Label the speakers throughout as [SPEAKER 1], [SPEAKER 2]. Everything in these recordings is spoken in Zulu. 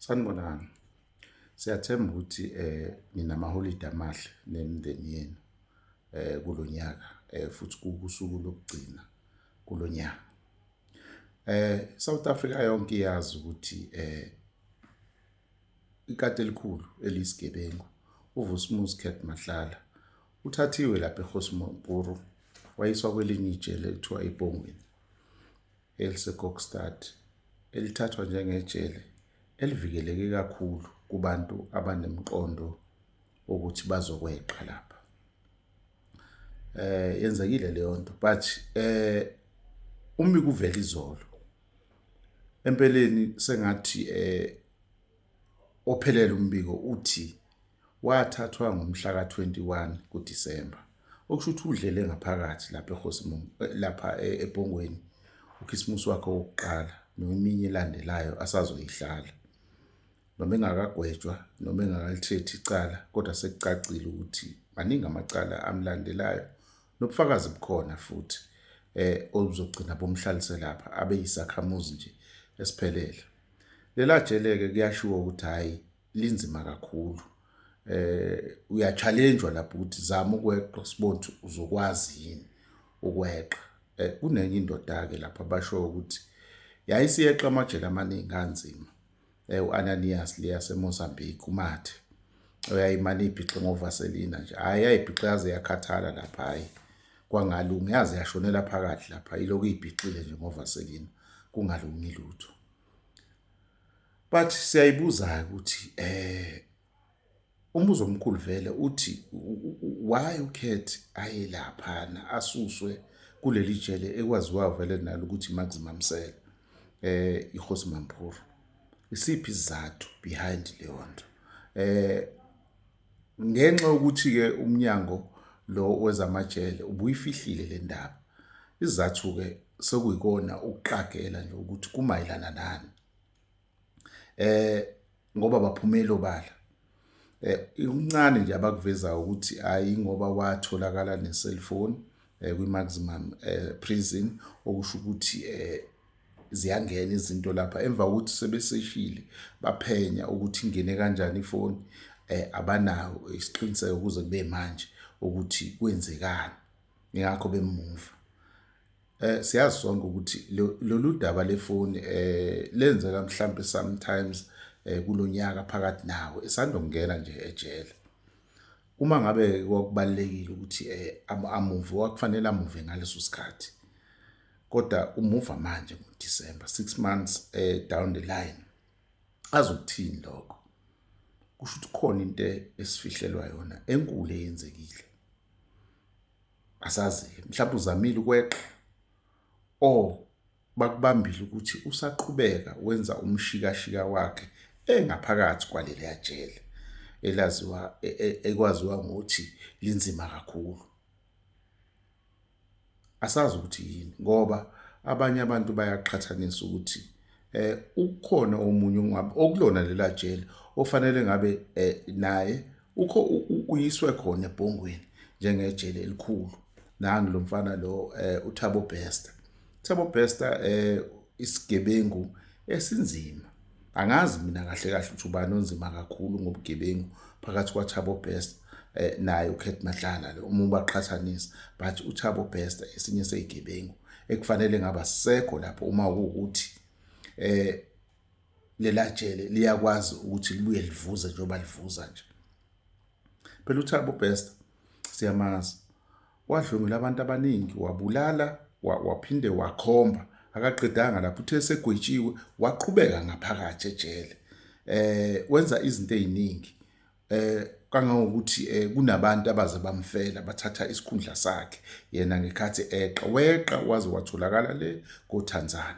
[SPEAKER 1] Sanibonani. Siyathemba ukuthi ninamaholide amahle nemindeni yenu kulonyaka futhi kusuku lokugcina kulonyaka. South Africa yonke iyazi ukuthi ikati elikhulu eliyisigebengu uVus'Muzi Mahlala uthathiwe lapha eGosmopuru wayiswa kwelinye ijele ekuthiwa iBhongweni eliseKokstad elithathwa njengejele elivikeleke kakhulu kubantu abanemqondo ukuthi bazokweqa lapha. Yenzekile leyo nto but umbiko uvela izolo. Empeleni sengathi ophelele umbiko uthi wathathwa ngomhla ka-21 kuDisemba. Okusho ukuthi udlele ngaphakathi lapha eBhongweni ukhisimusi wakhe wokuqala neminye elandelayo asazoyihlala. Noma engakagwetshwa noma engakalithethi icala kodwa sekucacile ukuthi maningi amacala amlandelayo nobufakazi bukhona futhi obuzogcina bomhlalise lapha abe yisakhamuzi nje esiphelele. Lela jele-ke kuyashiwo ukuthi hayi linzima kakhulu. Uya-challenge-wa lapho ukuthi zama ukweqa sibone ukuthi uzokwazi yini ukweqa. Kunenye indoda-ke lapha basho ukuthi yayisiyeqa amajele amaningi anzima. U-Ananias liyaseMozambique uMathe oyayimane ibhixe ngovaselina nje hayi yayibhixe yaze yakhathala lapha hayi kwangalungi yaze yashonela phakathi lapha iloko ibhixile nje ngovaselina kungalungi lutho. But siyayibuza ukuthi umbuzo omkhulu vele uthi why ukhethi aye laphana asuswe kuleli jele ekwaziwa vele nalo ukuthi Maximum Cell iGosmopuru. Isiphi isizathu behind leyo nto? Ngenxa ukuthi-ke umnyango lo wezamajele ubuyifihlile le ndaba. Isizathu-ke sekuyikona ukuqagela nje ukuthi kumayelana nani. Ngoba baphumela obala. Uncane nje abakuvezayo ukuthi hayi ngoba watholakala ne-cellphone kwi-maximum prison okusho ukuthi ziyangena izinto lapha emva kokuthi sebeseshile baphenya ukuthi ingene kanjani ifoni abanawo isiqiniseko ukuze kube manje ukuthi kwenzekani ngakho bemuva. Siyazi sonke ukuthi lolu daba lefoni lenzeka mhlambe sometimes kulonyaka phakathi nawo esandongena nje ejele. Uma ngabe kwakubalekile ukuthi amuve wakufanele amuve ngaleso sikhathi. Kodwa umuva manje ngoDisemba 6 months down the line. Azokuthini lokho? Kusho ukuthi khona into esifihlelwa yona enkulu eyenzekile. Asazi mhlawumbe uzamile ukweqa bakubambile ukuthi usaqhubeka wenza umshikashika wakhe engaphakathi kwaleli jele elaziwa ekwaziwa ngokuthi linzima kakhulu. Asazi ukuthi yini ngoba abanye abantu bayaqhathanisa ukuthi ukhona omunye okulona lela jele ofanele ngabe naye uyiswe khona eBhongweni njengejele elikhulu nangu lo mfana lo uThabo Bester. Thabo Bester isigebengu esinzima. Angazi mina kahle kahle ukuthi ubani onzima kakhulu ngobugebengu phakathi kwaThabo Bester naye uKhethi Mahlala lo uma baqhathanisa but uThabo Bester esinye seyigebengu ekufanele ngaba sisekho lapho uma ukuthi lela jele liyakwazi ukuthi libuye livuze njengoba livuza nje. Phela uThabo Bester siyamazi wadlwengula abantu abaningi wabulala waphinde wakhomba akaqedanga lapho uthe segwetshiwe waqhubeka ngaphakathi ejele. Wenza izinto eziningi kangangokuthi kunabantu abaze bamfela bathatha isikhundla sakhe yena ngekhathi weqa waze watholakala le koTanzania.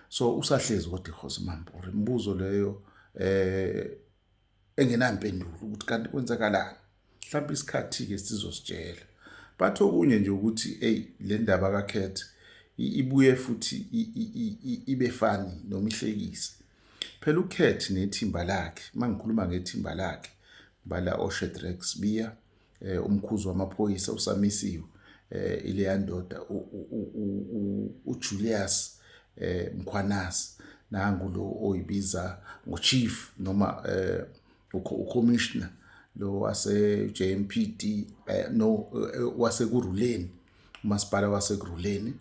[SPEAKER 1] So usahlezi kodwa eGosmopuru. Imibuzo leyo engenampendulo ukuthi kanti kwenzakalani. Mhlawumbe isikhathi-ke sizositshela. But okunye nje ukuthi le ndaba kaKhethi ibuye futhi ibe fani noma ihlekise. Phela uKhethi nethimba lakhe mangikhuluma ngethimba lakhe bala oShadrack Sibiya umkhuzi wamaphoyisa usamisiwe ile yandoda uJulius Mkhwanazi nangu lo oyibiza ngochief noma ucommissioner lo wase JMPD no wasekuruleni, umasipala wasekuruleni,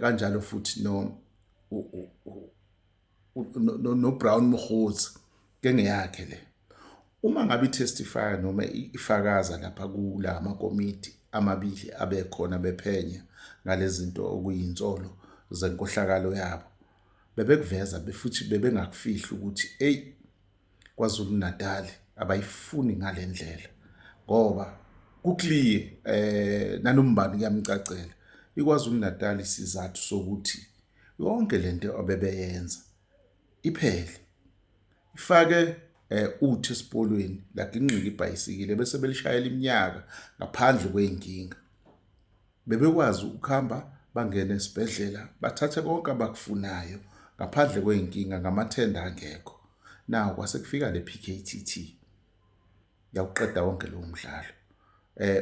[SPEAKER 1] kanjalo futhi no Brown Mkhozi kenge yakhe le. Uma ngabe itestify noma ifakaza lapha kula makomiti amabili abekhona bephenya ngalezinto okuyinsolo zenkohlakalo yabo, bebekuveza futhi bebengakufihli ukuthi KwaZulu Natal abayifuni ngalendlela, ngoba kuclear nanombani kuyamcacela iKwaZulu Natal isizathu sokuthi yonke lento abebeyenza iphele, ifake uthi esipolweni laginqika ibhayisikile bese belishayela iminyaka ngaphandle kweyinkinga. Bebekwazi ukuhamba bangene esibhedlela bathathe konke abakufunayo ngaphandle kweyinkinga ngamathenda angekho. Nawu kwase kufika le PKTT yawuqeda wonke lo mdlalo.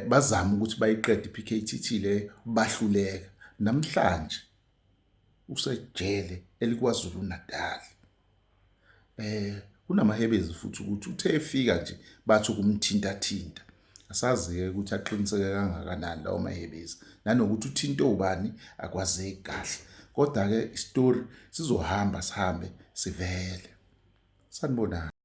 [SPEAKER 1] Bazama ukuthi bayiqede iPKTT le bahluleka. Namhlanje usejele elikwaZulu Natal. Kunamahebezi futhi ukuthi uthe efika nje bathi ukumthinta. Asazi-ke ukuthi aqiniseke kangakanani lawo mahebezi nanokuthi uthinta ubani akwazeki kahle. Kodwa ke istory sizohamba sihambe sivele. Sanibonani.